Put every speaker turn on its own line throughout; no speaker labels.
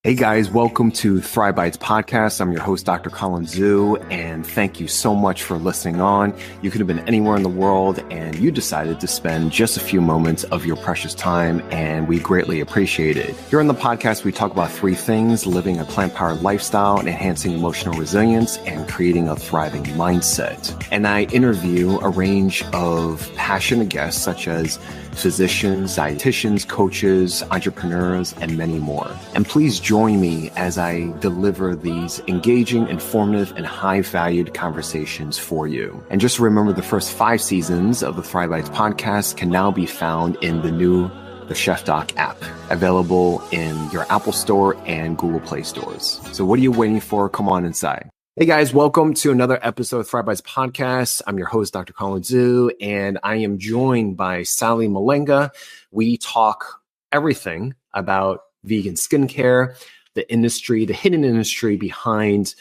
Hey guys, welcome to Thrive Bites podcast. I'm your host, Dr. Colin Zhu, and thank you so much for listening on. You could have been anywhere in the world and you decided to spend just a few moments of your precious time, and we greatly appreciate it. Here on the podcast, we talk about three things: living a plant-powered lifestyle, enhancing emotional resilience, and creating a thriving mindset. And I interview a range of passionate guests such as physicians, dietitians, coaches, entrepreneurs, and many more. And please join me as I deliver these engaging, informative, and high-valued conversations for you. And just remember, the first 5 seasons of the Thrive Bites podcast can now be found in the Chefdoc app, available in your Apple Store and Google Play stores. So what are you waiting for? Come on inside. Hey guys, welcome to another episode of Thrive Bites podcast. I'm your host, Dr. Colin Zhu, and I am joined by Sally Malanga. We talk everything about vegan skincare, the industry, the hidden industry behind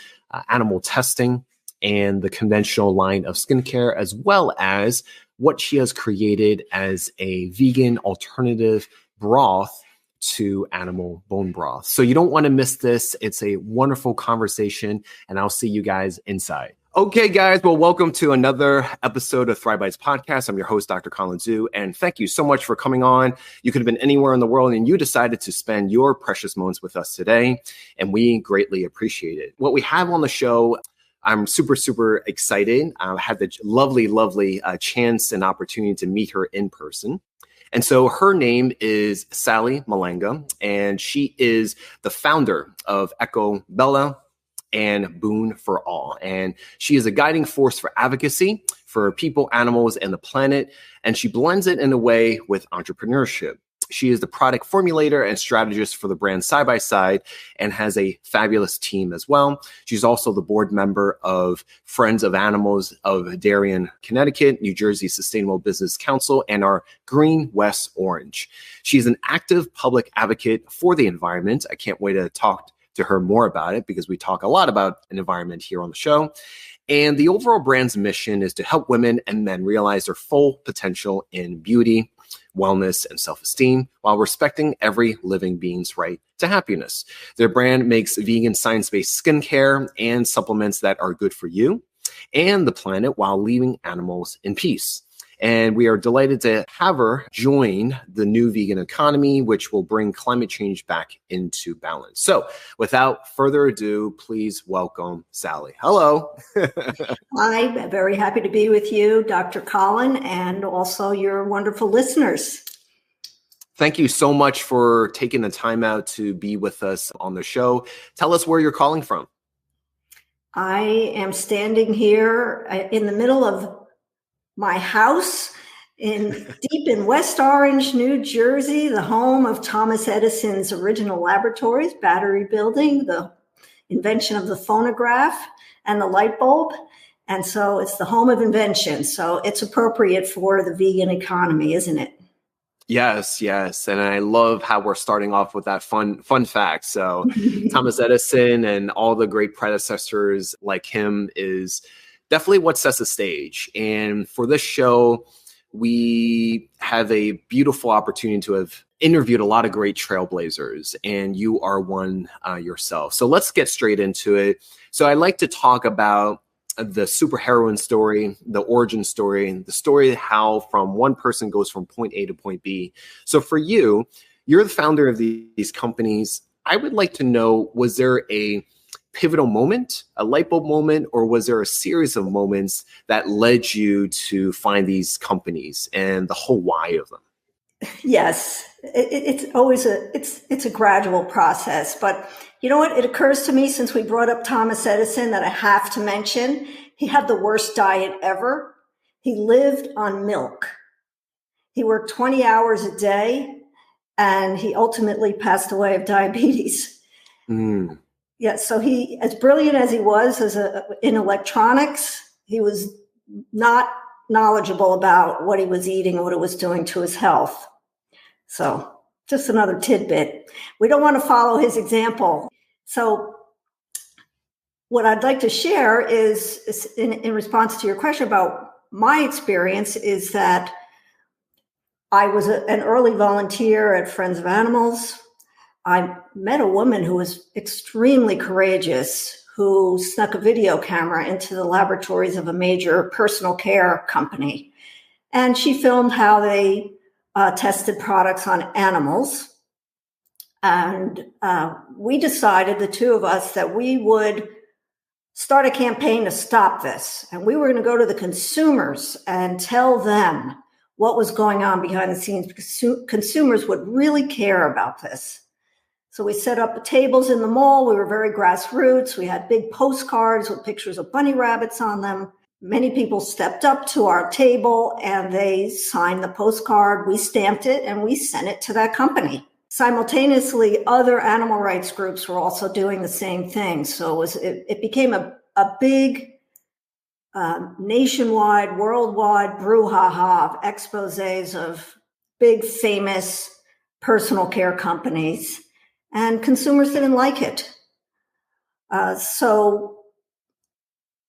animal testing and the conventional line of skincare, as well as what she has created as a vegan alternative broth to animal bone broth. So you don't want to miss this. It's a wonderful conversation, and I'll see you guys inside. Okay, guys. Well, welcome to another episode of Thrive Bites podcast. I'm your host, Dr. Colin Zhu, and thank you so much for coming on. You could have been anywhere in the world, and you decided to spend your precious moments with us today, and we greatly appreciate it. What we have on the show, I'm super excited. I had the lovely chance and opportunity to meet her in person. And so her name is Sally Malanga, and she is the founder of Ecco Bella and Boon for All. And she is a guiding force for advocacy for people, animals, and the planet. And she blends it in a way with entrepreneurship. She is the product formulator and strategist for the brand Side by Side and has a fabulous team as well. She's also the board member of Friends of Animals of Darien, Connecticut, New Jersey Sustainable Business Council, and our Green West Orange. She's an active public advocate for the environment. I can't wait to talk to her more about it because we talk a lot about an environment here on the show. And the overall brand's mission is to help women and men realize their full potential in beauty, wellness, and self-esteem while respecting every living being's right to happiness. Their brand makes vegan science-based skincare and supplements that are good for you and the planet while leaving animals in peace. And we are delighted to have her join the new vegan economy, which will bring climate change back into balance. So without further ado, please welcome Sally. Hello.
I'm very happy to be with you, Dr. Colin, and also your wonderful listeners.
Thank you so much for taking the time out to be with us on the show. Tell us where you're calling from.
I am here in the middle of my house deep in West Orange, New Jersey, the home of Thomas Edison's original laboratories, battery building, the invention of the phonograph and the light bulb. And so it's the home of invention. So it's appropriate for the vegan economy, isn't it?
Yes. And I love how we're starting off with that fun fact. So Thomas Edison and all the great predecessors like him is definitely what sets the stage. And for this show, we have a beautiful opportunity to have interviewed a lot of great trailblazers, and you are one yourself. So let's get straight into it. So I like to talk about the superheroine story, the origin story, the story how from one person goes from point A to point B. So for you, you're the founder of these companies. I would like to know, was there a pivotal moment, a light bulb moment, or was there a series of moments that led you to find these companies and the whole why of them?
Yes, it's always it's a gradual process, but you know what? It occurs to me since we brought up Thomas Edison that I have to mention he had the worst diet ever. He lived on milk. He worked 20 hours a day, and he ultimately passed away of diabetes. Yeah, so he, as brilliant as he was in electronics, he was not knowledgeable about what he was eating and what it was doing to his health. So just another tidbit. We don't want to follow his example. So what I'd like to share is in response to your question about my experience, is that I was an early volunteer at Friends of Animals. I met a woman who was extremely courageous, who snuck a video camera into the laboratories of a major personal care company. And she filmed how they tested products on animals. And we decided, the two of us, that we would start a campaign to stop this. And we were going to go to the consumers and tell them what was going on behind the scenes, because consumers would really care about this. So we set up tables in the mall. We were very grassroots. We had big postcards with pictures of bunny rabbits on them. Many people stepped up to our table and they signed the postcard. We stamped it and we sent it to that company. Simultaneously, other animal rights groups were also doing the same thing. So it became a big nationwide, worldwide brouhaha of exposés of big, famous personal care companies, and consumers didn't like it. So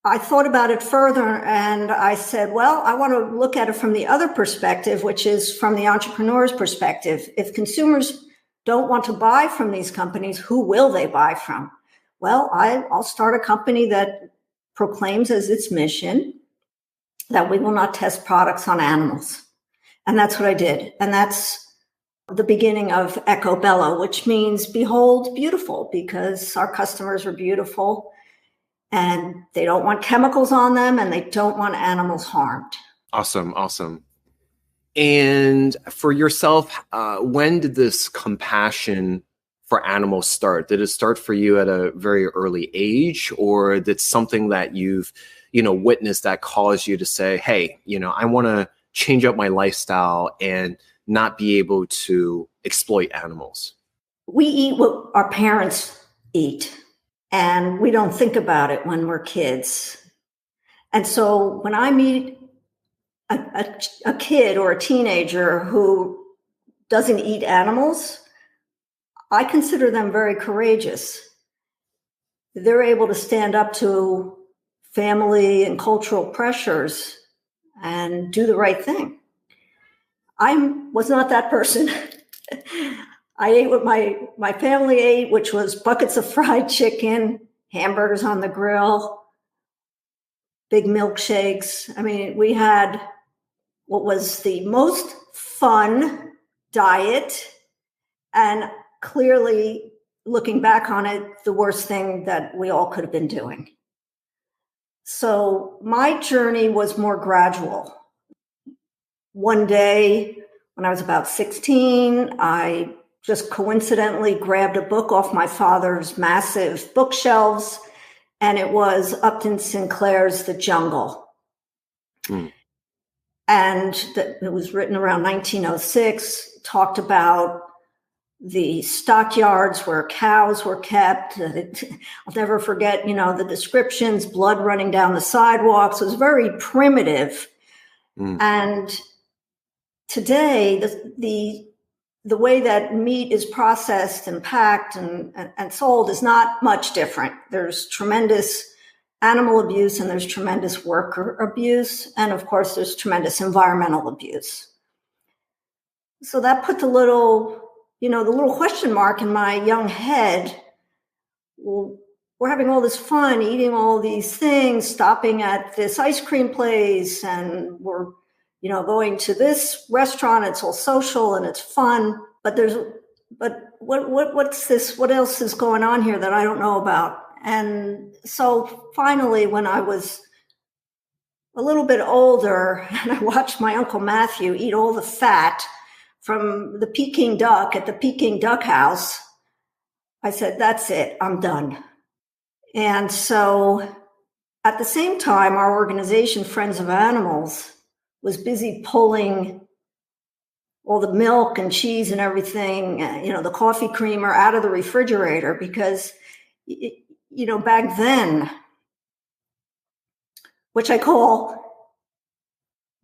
I thought about it further and I said, well, I want to look at it from the other perspective, which is from the entrepreneur's perspective. If consumers don't want to buy from these companies, who will they buy from? Well, I'll start a company that proclaims as its mission that we will not test products on animals. And that's what I did. And that's the beginning of Ecco Bella, which means behold beautiful, because our customers are beautiful and they don't want chemicals on them and they don't want animals harmed.
Awesome. Awesome. And for yourself, when did this compassion for animals start? Did it start for you at a very early age, or did something that you've, witnessed that caused you to say, hey, I want to change up my lifestyle and not be able to exploit animals?
We eat what our parents eat, and we don't think about it when we're kids. And so when I meet a kid or a teenager who doesn't eat animals, I consider them very courageous. They're able to stand up to family and cultural pressures and do the right thing. I was not that person. I ate what my family ate, which was buckets of fried chicken, hamburgers on the grill, big milkshakes. I mean, we had what was the most fun diet, and clearly, looking back on it, the worst thing that we all could have been doing. So my journey was more gradual. One day, when I was about 16, I just coincidentally grabbed a book off my father's massive bookshelves, and it was Upton Sinclair's The Jungle. Mm. And it was written around 1906, talked about the stockyards where cows were kept. I'll never forget, the descriptions, blood running down the sidewalks. It was very primitive. Mm. And today, the way that meat is processed and packed and sold is not much different. There's tremendous animal abuse and there's tremendous worker abuse. And of course, there's tremendous environmental abuse. So that put the little question mark in my young head. Well, we're having all this fun, eating all these things, stopping at this ice cream place, and we're, going to this restaurant. It's all social and it's fun, but what's this? What else is going on here that I don't know about? And so finally, when I was a little bit older and I watched my Uncle Matthew eat all the fat from the Peking duck at the Peking duck house, I said, that's it, I'm done. And so at the same time, our organization, Friends of Animals, was busy pulling all the milk and cheese and everything, the coffee creamer out of the refrigerator because, back then, which I call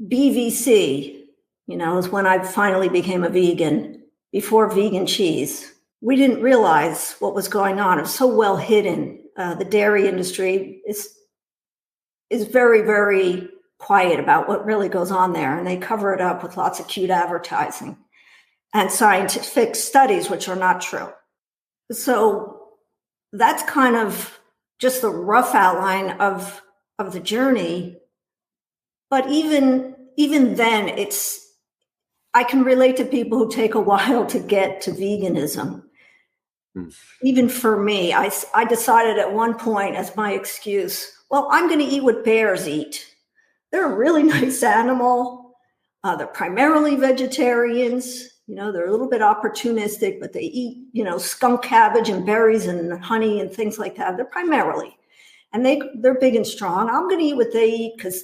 BVC, is when I finally became a vegan, before vegan cheese. We didn't realize what was going on. It was so well hidden. The dairy industry is very, very quiet about what really goes on there, and they cover it up with lots of cute advertising and scientific studies, which are not true. So that's kind of just the rough outline of the journey. But even then, I can relate to people who take a while to get to veganism. Even for me, I decided at one point as my excuse, well, I'm going to eat what bears eat. They're a really nice animal. They're primarily vegetarians. They're a little bit opportunistic, but they eat, skunk cabbage and berries and honey and things like that. They're primarily. And they're big and strong. I'm going to eat what they eat because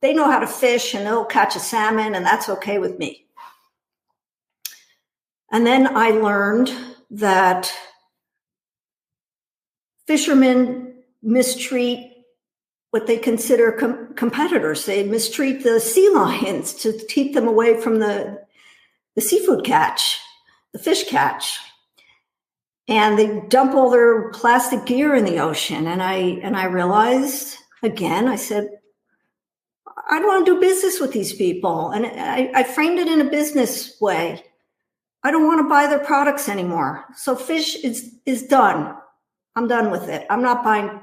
they know how to fish and they'll catch a salmon, and that's okay with me. And then I learned that fishermen mistreat what they consider competitors. They mistreat the sea lions to keep them away from the seafood catch, the fish catch. And they dump all their plastic gear in the ocean. And I realized, again, I said, I don't want to do business with these people. And I framed it in a business way. I don't want to buy their products anymore. So fish is done. I'm done with it. I'm not buying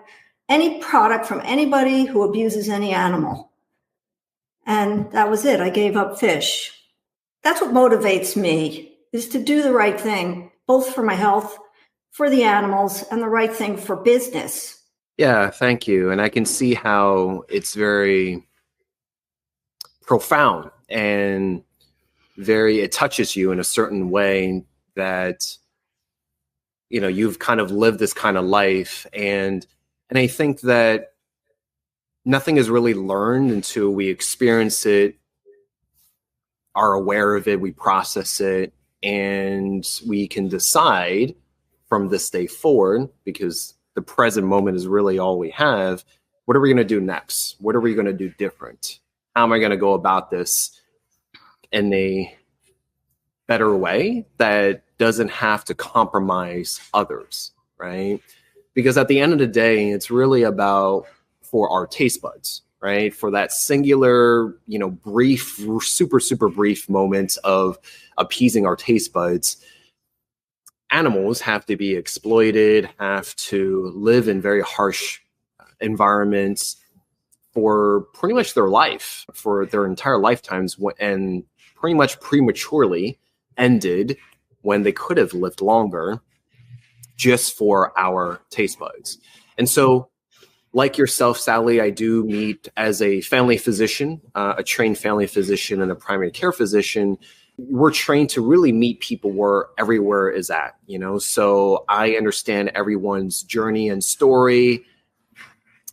any product from anybody who abuses any animal. And that was it. I gave up fish. That's what motivates me, is to do the right thing, both for my health, for the animals, and the right thing for business.
Yeah, thank you. And I can see how it's very profound and it touches you in a certain way that, you've kind of lived this kind of life. And I think that nothing is really learned until we experience it, are aware of it, we process it, and we can decide from this day forward, because the present moment is really all we have. What are we going to do next? What are we going to do different? How am I going to go about this in a better way that doesn't have to compromise others, right? Because at the end of the day, it's really about for our taste buds, right? For that singular, brief, super, super brief moment of appeasing our taste buds. Animals have to be exploited, have to live in very harsh environments for pretty much their life, for their entire lifetimes, and pretty much prematurely ended when they could have lived longer just for our taste buds. And so, like yourself, Sally, I do meet as a family physician, a trained family physician and a primary care physician. We're trained to really meet people where everywhere is at, so I understand everyone's journey and story.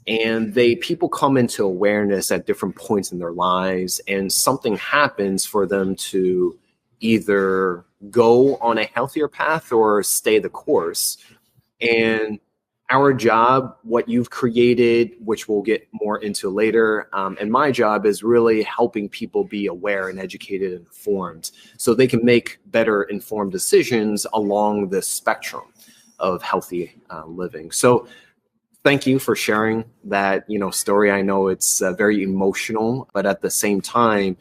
And people come into awareness at different points in their lives, and something happens for them to either go on a healthier path or stay the course. And our job, what you've created, which we'll get more into later, and my job is really helping people be aware and educated and informed so they can make better informed decisions along the spectrum of healthy living. So thank you for sharing that, story. I know it's very emotional, but at the same time,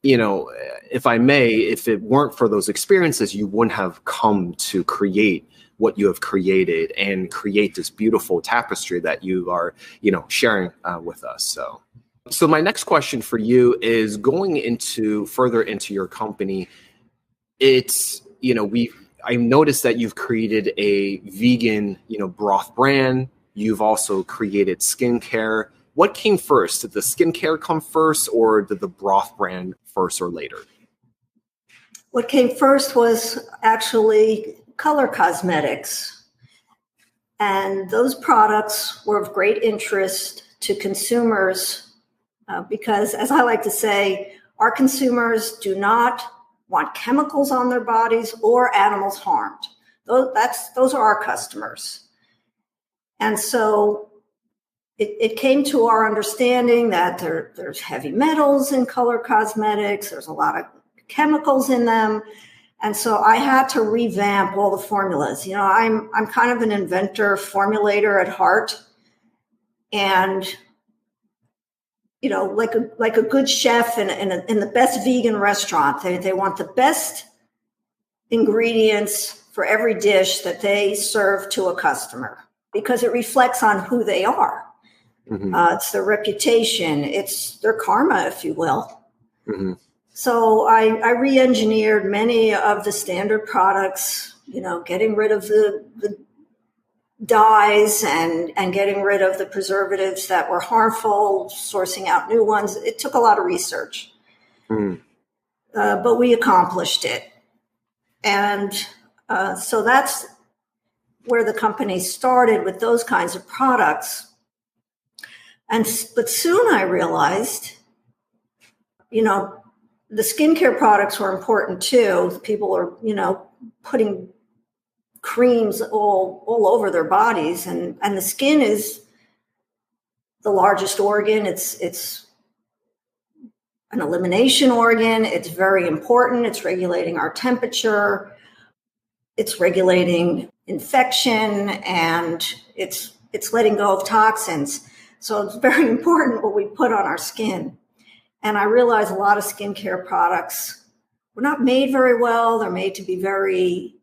if I may, if it weren't for those experiences, you wouldn't have come to create what you have created and create this beautiful tapestry that you are, sharing with us. So my next question for you is going further into your company. It's, I noticed that you've created a vegan, broth brand. You've also created skincare. What came first? Did the skincare come first, or did the broth brand first or later?
What came first was actually color cosmetics. And those products were of great interest to consumers because, as I like to say, our consumers do not want chemicals on their bodies or animals harmed. Those are our customers. And so it came to our understanding that there's heavy metals in color cosmetics. There's a lot of chemicals in them. And so I had to revamp all the formulas. I'm kind of an inventor, formulator at heart. And, like a good chef in the best vegan restaurant, they want the best ingredients for every dish that they serve to a customer because it reflects on who they are.
Mm-hmm.
It's their reputation. It's their karma, if you will.
Mm-hmm.
So I re-engineered many of the standard products, getting rid of the dyes and getting rid of the preservatives that were harmful, sourcing out new ones. It took a lot of research, but we accomplished it. And so that's where the company started with those kinds of products. But soon I realized, the skincare products were important too. People are, putting creams all over their bodies, and the skin is the largest organ. It's an elimination organ. It's very important. It's regulating our temperature. It's regulating infection, and it's letting go of toxins. So it's very important what we put on our skin. And I realize a lot of skincare products were not made very well. They're made to be very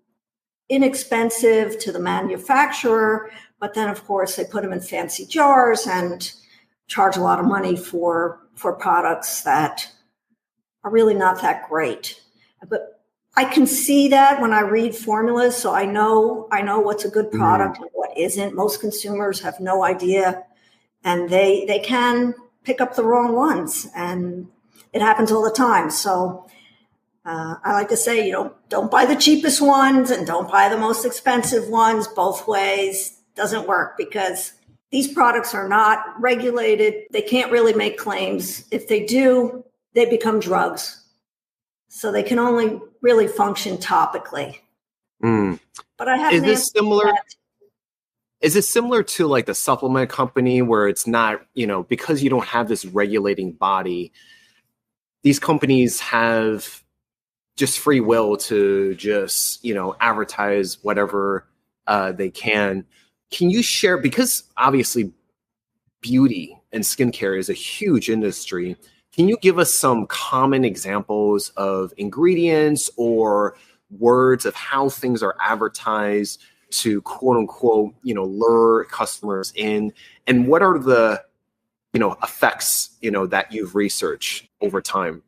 inexpensive to the manufacturer, but then of course they put them in fancy jars and charge a lot of money for products that are really not that great. But I can see that when I read formulas, so I know what's a good product and what isn't. Most consumers have no idea, and they can pick up the wrong ones, and it happens all the time. So I like to say, don't buy the cheapest ones and don't buy the most expensive ones. Both ways doesn't work because these products are not regulated. They can't really make claims. If they do, they become drugs. So they can only really function topically. But I have
Is this similar? Is it similar to like the supplement company where it's not, because you don't have this regulating body, these companies have just free will to just, advertise whatever they can. Can you share, because obviously beauty and skincare is a huge industry, can you give us some common examples of ingredients or words of how things are advertised to quote unquote, lure customers in? And what are the, effects, that you've researched over time?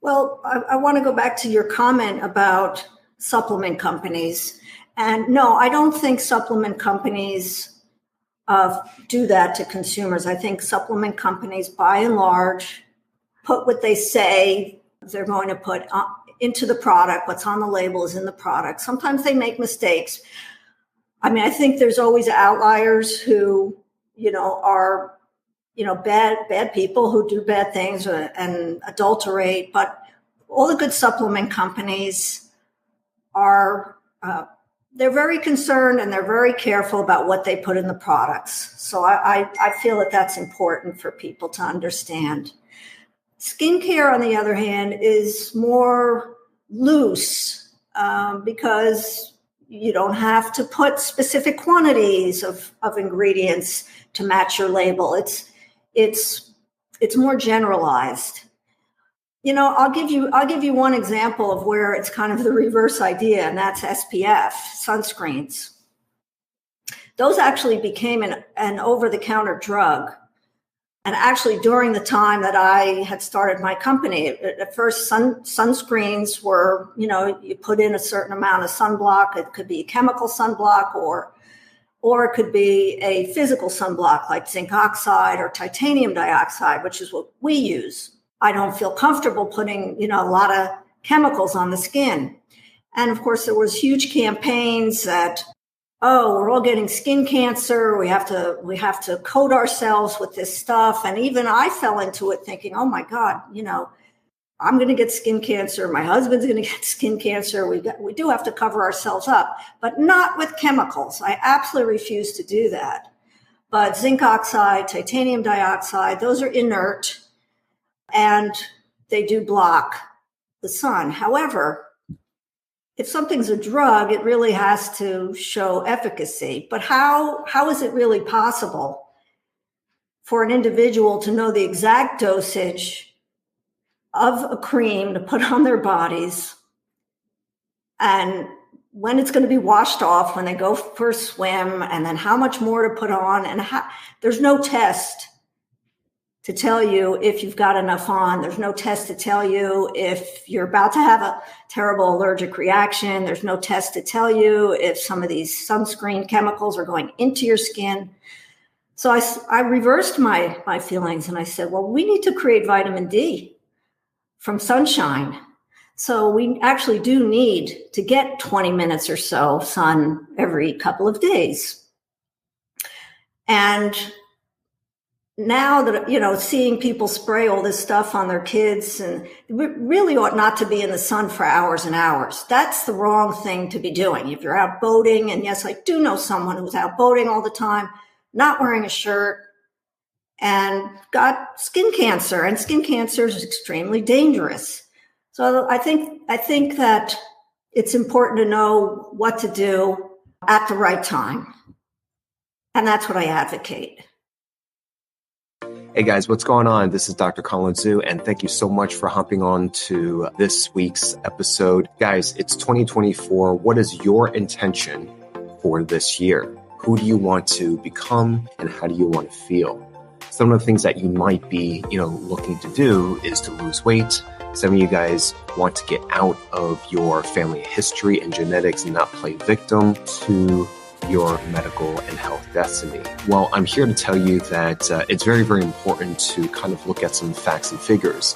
Well, I want to go back to your comment about supplement companies. And no, I don't think supplement companies do that to consumers. I think supplement companies, by and large, put what they say they're going to put into the product. What's on the label is in the product. Sometimes they make mistakes. I mean, I think there's always outliers who, are bad people who do bad things and adulterate, but all the good supplement companies are, they're very concerned and they're very careful about what they put in the products. So I feel that that's important for people to understand. Skincare, on the other hand, is more loose because you don't have to put specific quantities of ingredients to match your label. It's more generalized. I'll give you one example of where it's kind of the reverse idea, and that's SPF sunscreens. Those actually became an over-the-counter drug. And actually, during the time that I had started my company, at first sunscreens were, you put in a certain amount of sunblock. It could be a chemical sunblock or it could be a physical sunblock like zinc oxide or titanium dioxide, which is what we use. I don't feel comfortable putting, a lot of chemicals on the skin. And of course, there was huge campaigns that, we're all getting skin cancer. We have to coat ourselves with this stuff. And even I fell into it thinking, oh my God, I'm going to get skin cancer. My husband's going to get skin cancer. We do have to cover ourselves up, but not with chemicals. I absolutely refuse to do that. But zinc oxide, titanium dioxide, those are inert and they do block the sun. However, if something's a drug, it really has to show efficacy. But how is it really possible for an individual to know the exact dosage of a cream to put on their bodies and when it's going to be washed off when they go for a swim, and then how much more to put on. And there's no test to tell you if you've got enough on. There's no test to tell you if you're about to have a terrible allergic reaction. There's no test to tell you if some of these sunscreen chemicals are going into your skin. So I reversed my feelings, and I said, well, we need to create vitamin D from sunshine. So we actually do need to get 20 minutes or so sun every couple of days. And now that, seeing people spray all this stuff on their kids, and really ought not to be in the sun for hours and hours. That's the wrong thing to be doing. If you're out boating, and yes, I do know someone who's out boating all the time, not wearing a shirt, and got skin cancer, and skin cancer is extremely dangerous. So I think that it's important to know what to do at the right time. And that's what I advocate.
Hey guys, what's going on? This is Dr. Colin Zhu, and thank you so much for hopping on to this week's episode. Guys, it's 2024. What is your intention for this year? Who do you want to become, and how do you want to feel? Some of the things that you might be, looking to do is to lose weight. Some of you guys want to get out of your family history and genetics and not play victim to your medical and health destiny. Well, I'm here to tell you that it's very, very important to kind of look at some facts and figures.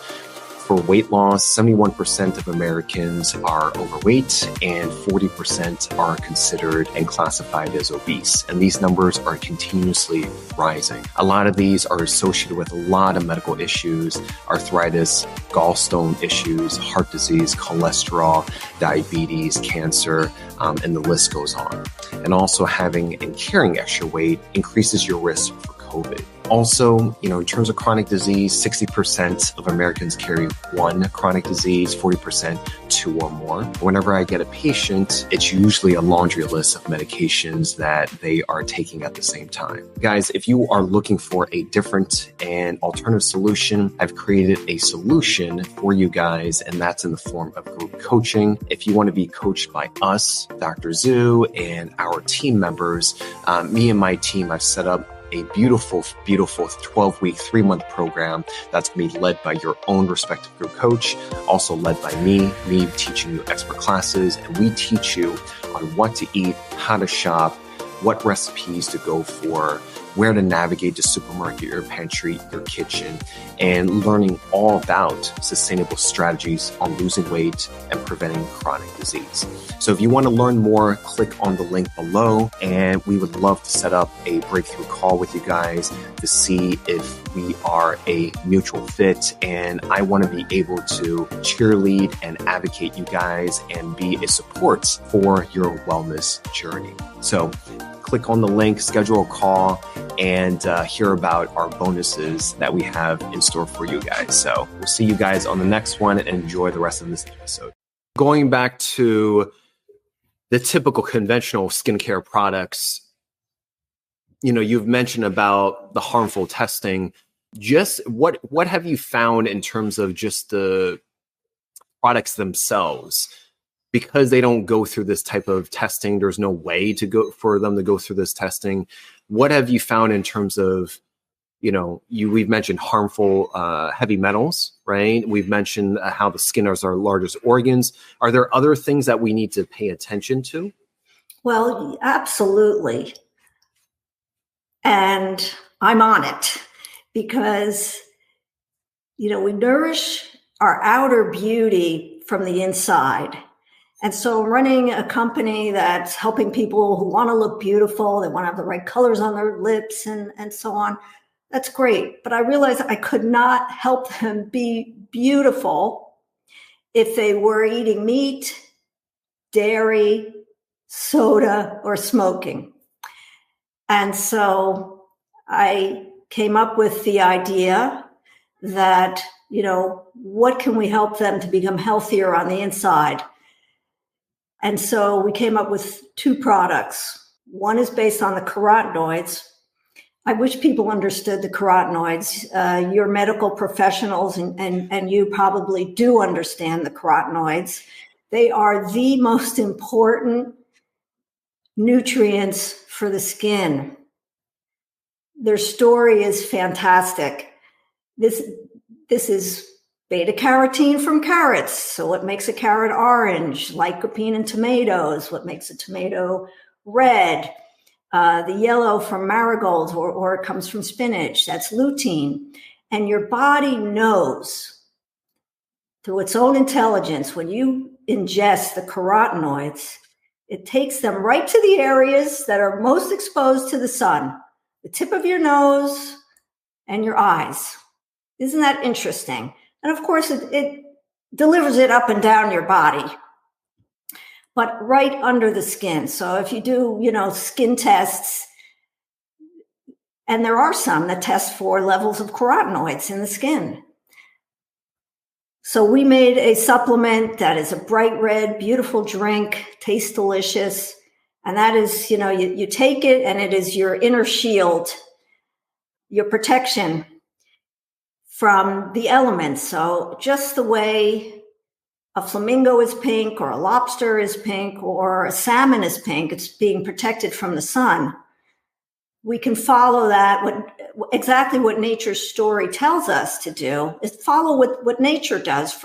For weight loss, 71% of Americans are overweight and 40% are considered and classified as obese. And these numbers are continuously rising. A lot of these are associated with a lot of medical issues: arthritis, gallstone issues, heart disease, cholesterol, diabetes, cancer, and the list goes on. And also having and carrying extra weight increases your risk for COVID. Also, in terms of chronic disease, 60% of Americans carry one chronic disease, 40% two or more. Whenever I get a patient, it's usually a laundry list of medications that they are taking at the same time. Guys, if you are looking for a different and alternative solution, I've created a solution for you guys, and that's in the form of group coaching. If you want to be coached by us, Dr. Zhu, and our team members, me and my team, I've set up a beautiful 12-week, 3-month program that's going to be led by your own respective group coach, also led by me teaching you expert classes, and we teach you on what to eat, how to shop, what recipes to go for, where to navigate the supermarket, your pantry, your kitchen, and learning all about sustainable strategies on losing weight and preventing chronic disease. So if you want to learn more, click on the link below, and we would love to set up a breakthrough call with you guys to see if we are a mutual fit. And I want to be able to cheerlead and advocate you guys and be a support for your wellness journey. So click on the link, schedule a call, and hear about our bonuses that we have in store for you guys. So we'll see you guys on the next one, and enjoy the rest of this episode. Going back to the typical conventional skincare products, you've mentioned about the harmful testing. Just what have you found in terms of just the products themselves? Because they don't go through this type of testing, there's no way for them to go through this testing. What have you found in terms of, we've mentioned harmful heavy metals, right? We've mentioned how the skin is our largest organs. Are there other things that we need to pay attention to?
Well, absolutely. And I'm on it because, we nourish our outer beauty from the inside. And so running a company that's helping people who want to look beautiful, they want to have the right colors on their lips and so on, that's great. But I realized I could not help them be beautiful if they were eating meat, dairy, soda, or smoking. And so I came up with the idea that, what can we help them to become healthier on the inside? And so we came up with 2 products. One is based on the carotenoids. I wish people understood the carotenoids. Your medical professionals and you probably do understand the carotenoids. They are the most important nutrients for the skin. Their story is fantastic. This is beta carotene from carrots. So what makes a carrot orange? Lycopene in tomatoes. What makes a tomato red? The yellow from marigolds, or it comes from spinach. That's lutein. And your body knows through its own intelligence, when you ingest the carotenoids, it takes them right to the areas that are most exposed to the sun, the tip of your nose and your eyes. Isn't that interesting? And of course, it delivers it up and down your body, but right under the skin. So if you do, skin tests, and there are some that test for levels of carotenoids in the skin. So we made a supplement that is a bright red, beautiful drink, tastes delicious. And that is, you take it and it is your inner shield, your protection from the elements. So just the way a flamingo is pink, or a lobster is pink, or a salmon is pink, it's being protected from the sun. We can follow that, exactly what nature's story tells us to do, is follow what nature does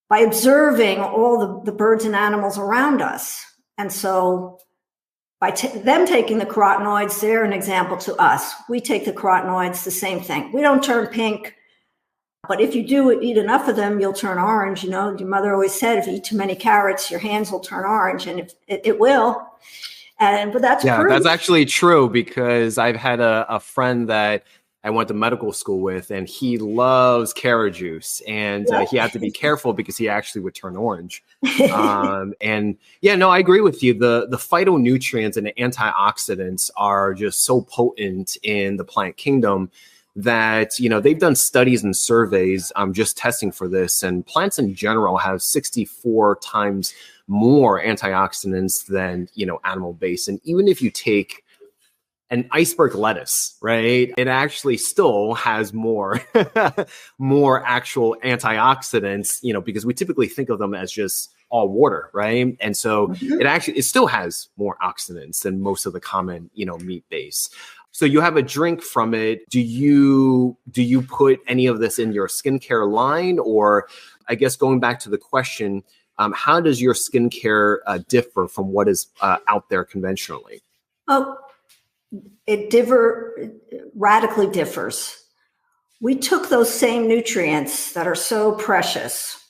by observing all the birds and animals around us. And so by them taking the carotenoids, they're an example to us. We take the carotenoids, the same thing. We don't turn pink, but if you do eat enough of them, you'll turn orange. Your mother always said, if you eat too many carrots, your hands will turn orange, and if it will. But that's proof.
That's actually true, because I've had a friend that I went to medical school with, and he loves carrot juice, and he had to be careful because he actually would turn orange. I agree with you. The phytonutrients and the antioxidants are just so potent in the plant kingdom that, they've done studies and surveys just testing for this, and plants in general have 64 times more antioxidants than, animal-based. And even if you take an iceberg lettuce, right, it actually still has more actual antioxidants, because we typically think of them as just all water, right? And so it still has more oxidants than most of the common, meat base. So you have a drink from it. Do you put any of this in your skincare line? Or I guess going back to the question, how does your skincare differ from what is out there conventionally?
Oh, it radically differs. We took those same nutrients that are so precious,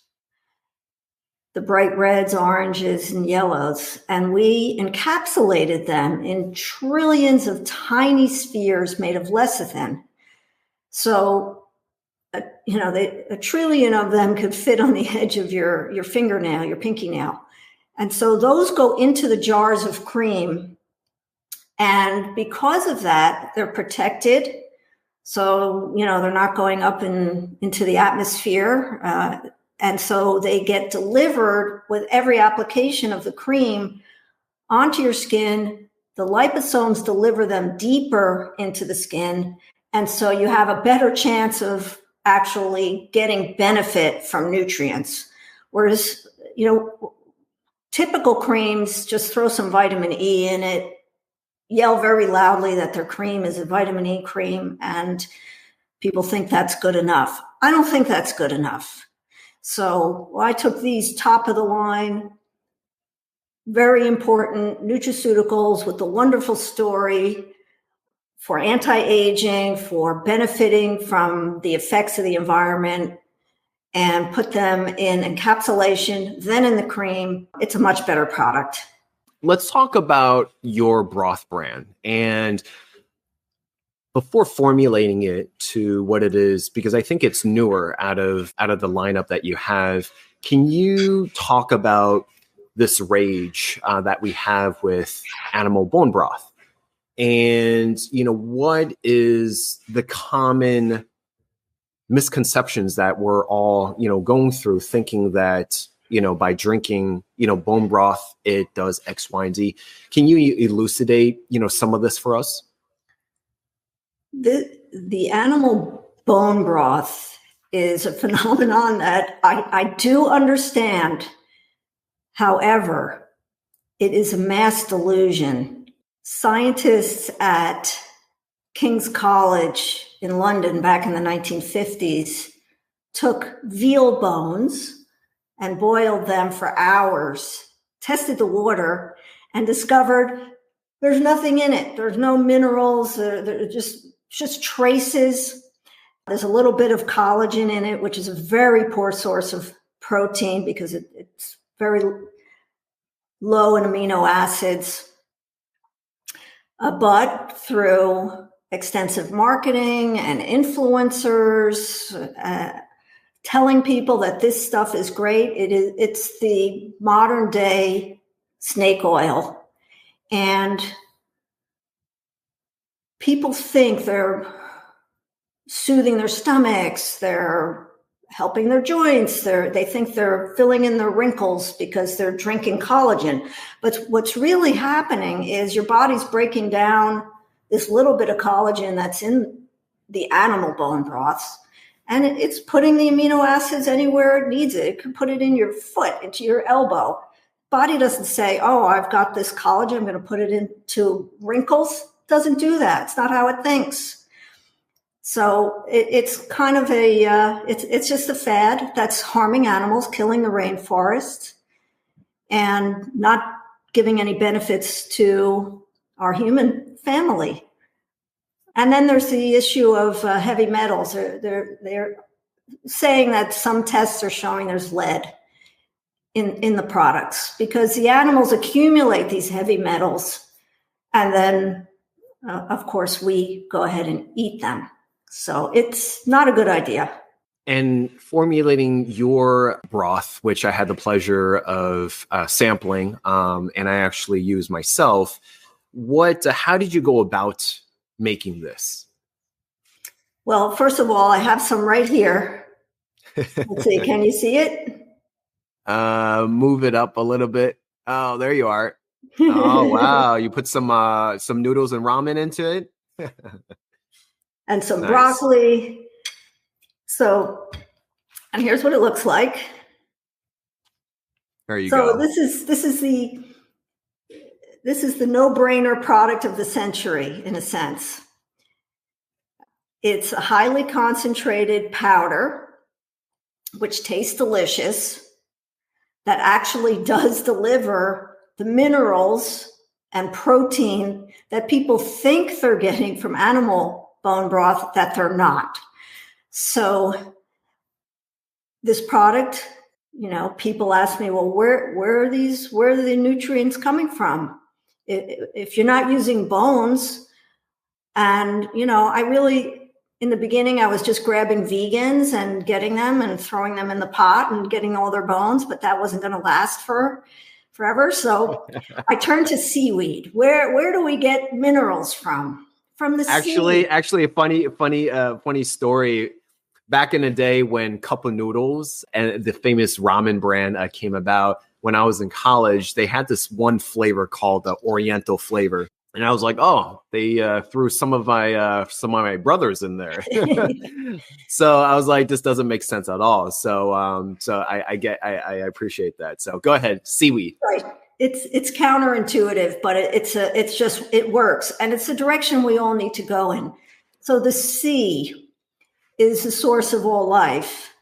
the bright reds, oranges, and yellows, and we encapsulated them in trillions of tiny spheres made of lecithin. So, a trillion of them could fit on the edge of your fingernail, your pinky nail. And so those go into the jars of cream. And because of that, they're protected. So, they're not going up into the atmosphere. And so they get delivered with every application of the cream onto your skin. The liposomes deliver them deeper into the skin. And so you have a better chance of actually getting benefit from nutrients. Whereas, typical creams just throw some vitamin E in it, yell very loudly that their cream is a vitamin E cream, and people think that's good enough. I don't think that's good enough. So I took these top of the line, very important nutraceuticals with a wonderful story for anti-aging, for benefiting from the effects of the environment, and put them in encapsulation, then in the cream. It's a much better product.
Let's talk about your broth brand. And before formulating it to what it is, because I think it's newer out of the lineup that you have, can you talk about this rage that we have with animal bone broth? And, what is the common misconceptions that we're all, going through, thinking that, by drinking, bone broth, it does X, Y, and Z. Can you elucidate, some of this for us?
The animal bone broth is a phenomenon that I do understand. However, it is a mass delusion. Scientists at King's College in London back in the 1950s took veal bones and boiled them for hours, tested the water, and discovered there's nothing in it. There's no minerals. They're just traces. There's a little bit of collagen in it, which is a very poor source of protein because it's very low in amino acids. But through extensive marketing and influencers, telling people that this stuff is great, it's the modern day snake oil. And people think they're soothing their stomachs, they're helping their joints, they think they're filling in their wrinkles because they're drinking collagen. But what's really happening is your body's breaking down this little bit of collagen that's in the animal bone broths, and it's putting the amino acids anywhere it needs it. It can put it in your foot, into your elbow. Body doesn't say, oh, I've got this collagen, I'm going to put it into wrinkles. It doesn't do that. It's not how it thinks. So it's kind of it's just a fad that's harming animals, killing the rainforest, and not giving any benefits to our human family. And then there's the issue of heavy metals. They're saying that some tests are showing there's lead in the products because the animals accumulate these heavy metals, and then, of course, we go ahead and eat them. So it's not a good idea.
And formulating your broth, which I had the pleasure of sampling, and I actually used myself, how did you go about making this?
Well, first of all, I have some right here. Let's see, can you see it?
Move it up a little bit. Oh, there you are. Oh, wow. You put some noodles and ramen into it?
And some
Nice.
broccoli. So, and here's what it looks like.
There you go.
So this is the no-brainer product of the century, in a sense. It's a highly concentrated powder, which tastes delicious, that actually does deliver the minerals and protein that people think they're getting from animal bone broth that they're not. So this product, people ask me, well, where are the nutrients coming from? If you're not using bones, and, in the beginning, I was just grabbing vegans and getting them and throwing them in the pot and getting all their bones, but that wasn't going to last forever. So I turned to seaweed. Where do we get minerals from? From the sea.
Actually, a funny story. Back in the day when Cup of Noodles and the famous ramen brand came about, when I was in college, they had this one flavor called the Oriental flavor. And I was like, oh, they threw some of my brothers in there. So I was like, this doesn't make sense at all. So I appreciate that. So go ahead, seaweed.
Right. It's counterintuitive, but it works, and it's the direction we all need to go in. So the sea is the source of all life.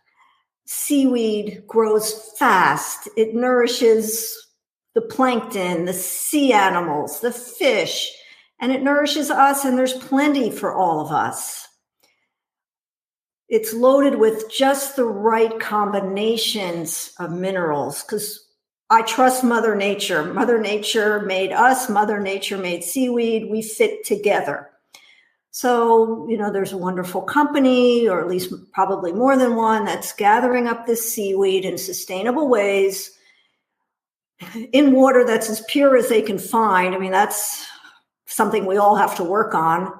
Seaweed grows fast. It nourishes the plankton, the sea animals, the fish, and it nourishes us, and there's plenty for all of us. It's loaded with just the right combinations of minerals, because I trust Mother Nature. Mother Nature made us. Mother Nature made seaweed. We fit together. So, there's a wonderful company, or at least probably more than one, that's gathering up this seaweed in sustainable ways in water that's as pure as they can find. I mean, that's something we all have to work on,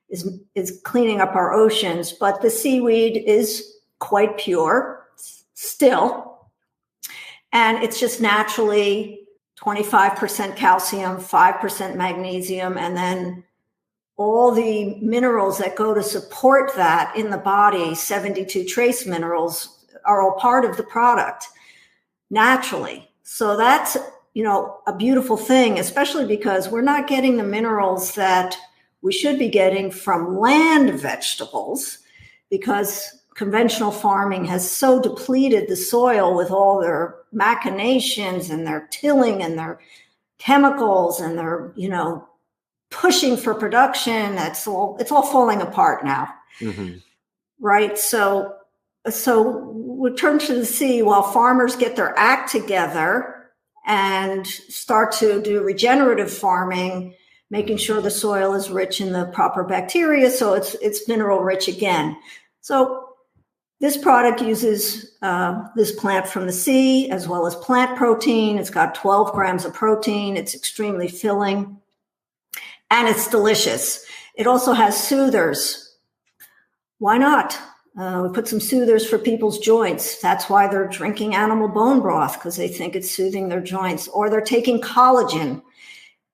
is cleaning up our oceans. But the seaweed is quite pure still. And it's just naturally 25% calcium, 5% magnesium, and then all the minerals that go to support that in the body, 72 trace minerals, are all part of the product naturally. So that's, a beautiful thing, especially because we're not getting the minerals that we should be getting from land vegetables, because conventional farming has so depleted the soil with all their machinations and their tilling and their chemicals and their, pushing for production. It's all falling apart now.
Mm-hmm.
Right. So we turn to the sea while farmers get their act together and start to do regenerative farming, making sure the soil is rich in the proper bacteria, so it's mineral rich again. So this product uses this plant from the sea as well as plant protein. It's got 12 grams of protein. It's extremely filling, and it's delicious. It also has soothers. Why not? We put some soothers for people's joints. That's why they're drinking animal bone broth, because they think it's soothing their joints. Or they're taking collagen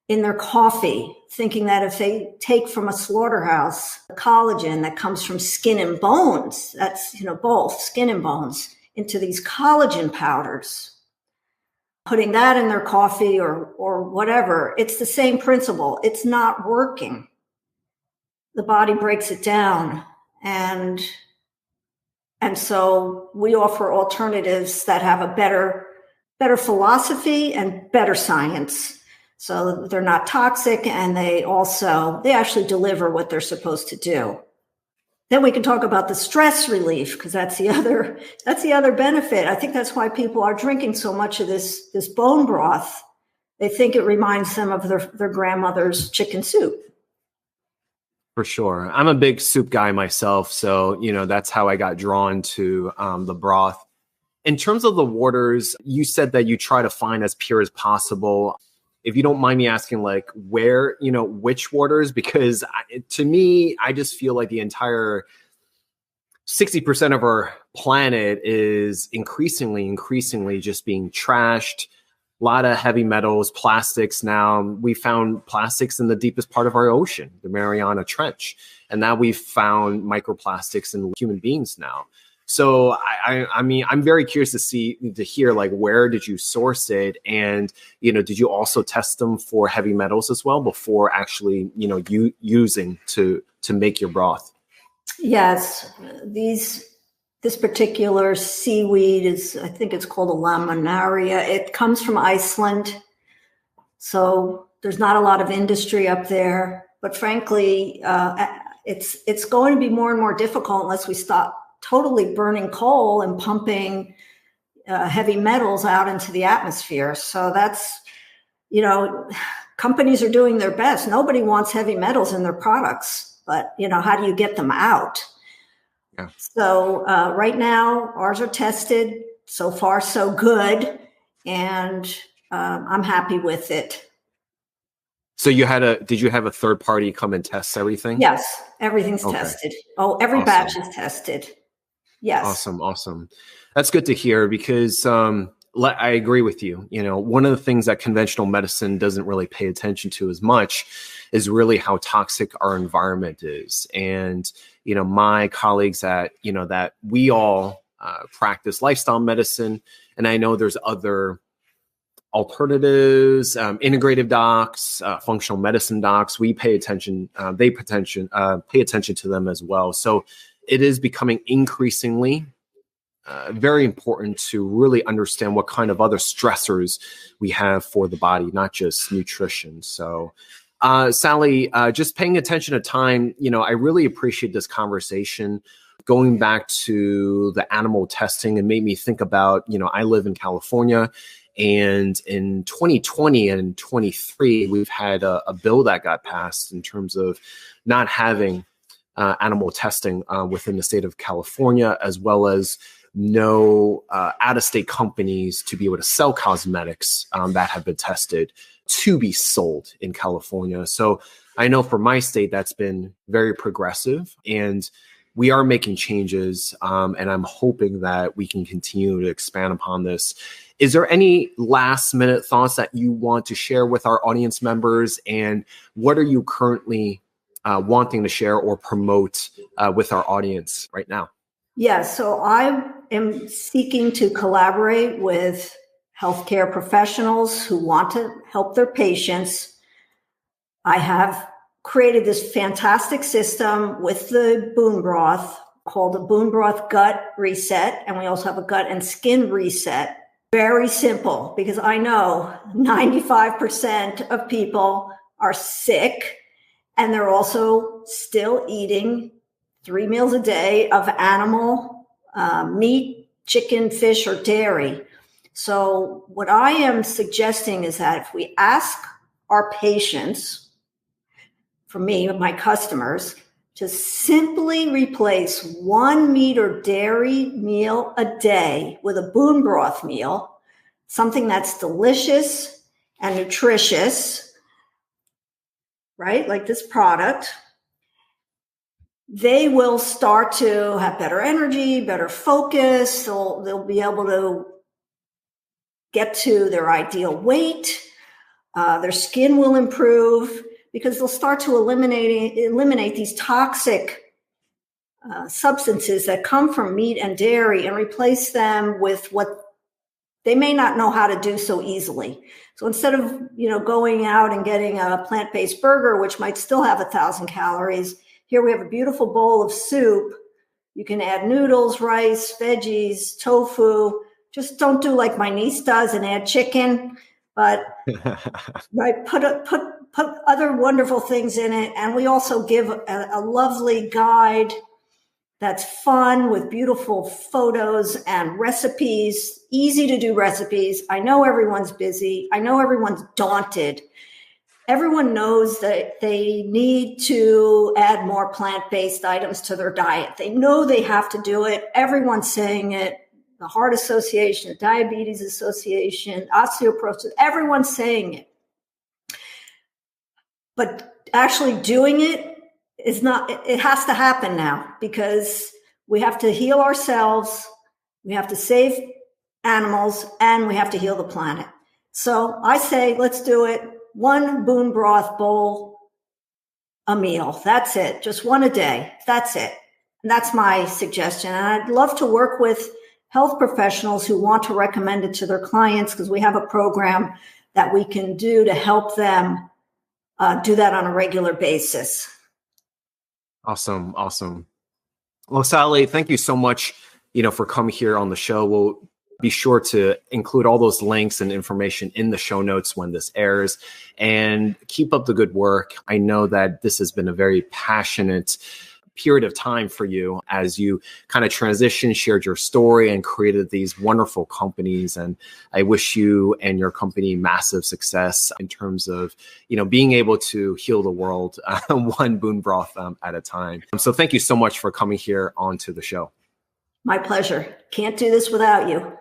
in their coffee, thinking that if they take from a slaughterhouse the collagen that comes from skin and bones, that's, both skin and bones, into these collagen powders, putting that in their coffee or whatever, it's the same principle. It's not working. The body breaks it down. And so we offer alternatives that have a better philosophy and better science. So they're not toxic, and they actually deliver what they're supposed to do. Then we can talk about the stress relief, because that's the other benefit. I think that's why people are drinking so much of this bone broth. They think it reminds them of their grandmother's chicken soup.
For sure. I'm a big soup guy myself. So, that's how I got drawn to the broth. In terms of the waters, you said that you try to find as pure as possible. If you don't mind me asking, like, where, which waters, because to me, I just feel like the entire 60% of our planet is increasingly just being trashed. A lot of heavy metals, plastics. Now we found plastics in the deepest part of our ocean, the Mariana Trench. And now we've found microplastics in human beings now. So I mean, I'm very curious to hear, like, where did you source it? And, did you also test them for heavy metals as well before actually, using to make your broth?
Yes. This particular seaweed I think it's called a laminaria. It comes from Iceland. So there's not a lot of industry up there, but frankly, it's going to be more and more difficult unless we stop totally burning coal and pumping heavy metals out into the atmosphere. So that's, companies are doing their best. Nobody wants heavy metals in their products, but how do you get them out? Yeah. So right now, ours are tested. So far, so good. And I'm happy with it.
So did you have a third party come and test everything?
Yes, everything's tested. Oh, every batch is tested. Yes.
Awesome. That's good to hear, because I agree with you. One of the things that conventional medicine doesn't really pay attention to as much is really how toxic our environment is. And, my colleagues that we all practice lifestyle medicine, and I know there's other alternatives, integrative docs, functional medicine docs, we pay attention, pay attention to them as well. So it is becoming increasingly very important to really understand what kind of other stressors we have for the body, not just nutrition. So Sally, just paying attention to time, I really appreciate this conversation. Going back to the animal testing, and made me think about, I live in California, and in 2020 and 23, we've had a bill that got passed in terms of not having animal testing within the state of California, as well as no out-of-state companies to be able to sell cosmetics that have been tested to be sold in California. So I know for my state, that's been very progressive, and we are making changes, and I'm hoping that we can continue to expand upon this. Is there any last minute thoughts that you want to share with our audience members, and what are you currently wanting to share or promote with our audience right now?
Yeah, so I am seeking to collaborate with healthcare professionals who want to help their patients. I have created this fantastic system with the Boon Broth called the Boon Broth Gut Reset, and we also have a gut and skin reset. Very simple, because I know 95% of people are sick, and they're also still eating 3 meals a day of animal meat, chicken, fish, or dairy. So what I am suggesting is that if we ask our patients, for me, my customers, to simply replace one meat or dairy meal a day with a Boon Broth meal, something that's delicious and nutritious, right? Like this product, they will start to have better energy, better focus. They'll be able to get to their ideal weight. Their skin will improve because they'll start to eliminate these toxic substances that come from meat and dairy and replace them with what they may not know how to do so easily. So instead of, going out and getting a plant-based burger, which might still have 1,000 calories, here we have a beautiful bowl of soup. You can add noodles, rice, veggies, tofu. Just don't do like my niece does and add chicken, but right, put other wonderful things in it. And we also give a lovely guide that's fun with beautiful photos and recipes, easy to do recipes. I know everyone's busy. I know everyone's daunted. Everyone knows that they need to add more plant-based items to their diet. They know they have to do it. Everyone's saying it. The Heart Association, the Diabetes Association, osteoporosis, everyone's saying it. But actually doing it is not, it has to happen now because we have to heal ourselves, we have to save animals, and we have to heal the planet. So I say, let's do it. One Boon Broth bowl a meal. That's it. Just one a day. That's it. And that's my suggestion. And I'd love to work with health professionals who want to recommend it to their clients because we have a program that we can do to help them do that on a regular basis.
Awesome. Well, Sally, thank you so much, for coming here on the show. We'll be sure to include all those links and information in the show notes when this airs, and keep up the good work. I know that this has been a very passionate period of time for you as you kind of transitioned, shared your story, and created these wonderful companies. And I wish you and your company massive success in terms of, being able to heal the world one Boon Broth at a time. So thank you so much for coming here onto the show.
My pleasure. Can't do this without you.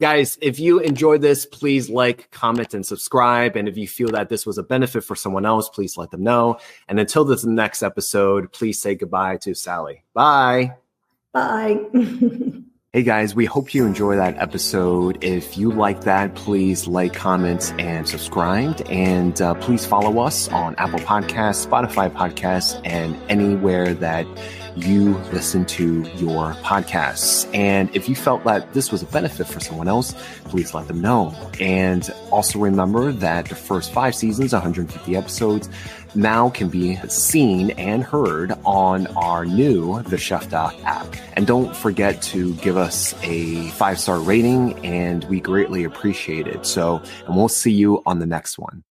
Guys, if you enjoyed this, please like, comment, and subscribe. And if you feel that this was a benefit for someone else, please let them know. And until this next episode, please say goodbye to Sally. Bye.
Bye.
Hey guys, we hope you enjoy that episode. If you like that, please like, comment, and subscribe. And please follow us on Apple Podcasts, Spotify Podcasts, and anywhere that you listen to your podcasts. And if you felt that this was a benefit for someone else, please let them know. And also remember that the first 5 seasons, 150 episodes, now can be seen and heard on our new The Chefdoc app. And don't forget to give us a 5-star rating, and we greatly appreciate it. And we'll see you on the next one.